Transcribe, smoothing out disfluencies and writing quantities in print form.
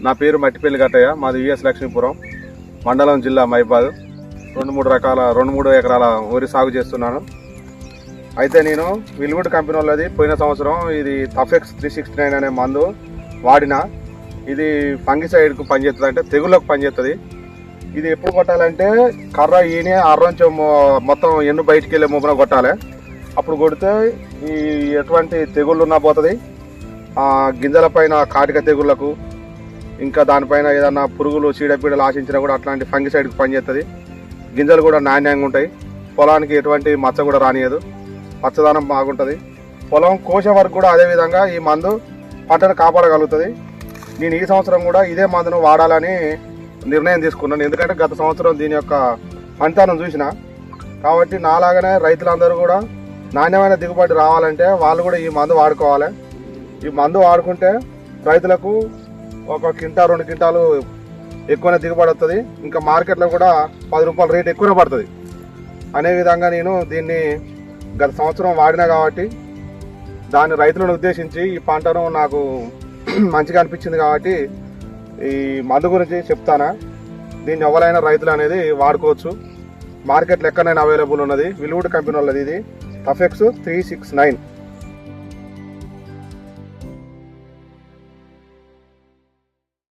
నా పేరు మట్టిపల్లి గట్టయ్య, మాది విఎస్ లక్ష్మీపురం మండలం, జిల్లా మైబాద్. 2-3 ఎకరాల వరి సాగు చేస్తున్నాను. అయితే నేను విల్వుడ్ కంపెనీ వాళ్ళది పోయిన సంవత్సరం ఇది తఫెక్స్ 369 అనే మందు వాడిన. ఇది ఫంగిసైడ్కు పనిచేస్తుంది, అంటే తెగుళ్ళకు పనిచేస్తుంది. ఇది ఎప్పుడు కొట్టాలంటే కర్ర ఈని అర్రంచు మొత్తం ఎన్ను బయటికి వెళ్ళే మూపున కొట్టాలి. అప్పుడు కొడితే ఈ ఎటువంటి తెగుళ్ళు ఉన్నా పోతుంది. గింజల పైన కాటిక తెగుళ్లకు, ఇంకా దానిపైన ఏదన్నా పురుగులు చీడపీడలు ఆశించినా కూడా అట్లాంటి ఫంగిసైడ్కి పనిచేస్తుంది. గింజలు కూడా నాణ్యంగా ఉంటాయి. పొలానికి ఎటువంటి మచ్చ కూడా రానియదు, పచ్చదనం బాగుంటుంది. పొలం కోసే వరకు కూడా అదేవిధంగా ఈ మందు పంటను కాపాడగలుగుతుంది. నేను ఈ సంవత్సరం కూడా ఇదే మందును వాడాలని నిర్ణయం తీసుకున్నాను. ఎందుకంటే గత సంవత్సరం దీని యొక్క ఫలితాలను చూసిన. కాబట్టి నాలాగానే రైతులందరూ కూడా నాణ్యమైన దిగుబడి రావాలంటే వాళ్ళు కూడా ఈ మందు వాడుకోవాలి. ఈ మందు వాడుకుంటే రైతులకు 1 క్వింటా 2 క్వింటాలు ఎక్కువనే దిగుబడి వస్తుంది. ఇంకా మార్కెట్లో కూడా 10 రూపాయల రేట్ ఎక్కువనే పడుతుంది. అనే విధంగా నేను దీన్ని గత సంవత్సరం వాడినా కాబట్టి దాన్ని రైతులను ఉద్దేశించి ఈ పంటను నాకు మంచిగా అనిపించింది కాబట్టి ఈ మందు గురించి చెప్తానా. దీన్ని ఎవరైనా రైతులు అనేది వాడుకోవచ్చు. మార్కెట్లో ఎక్కడైనా అవైలబుల్ ఉన్నది. విల్వుడ్ కంపెనీ వాళ్ళది ఇది తఫెక్స్ 369.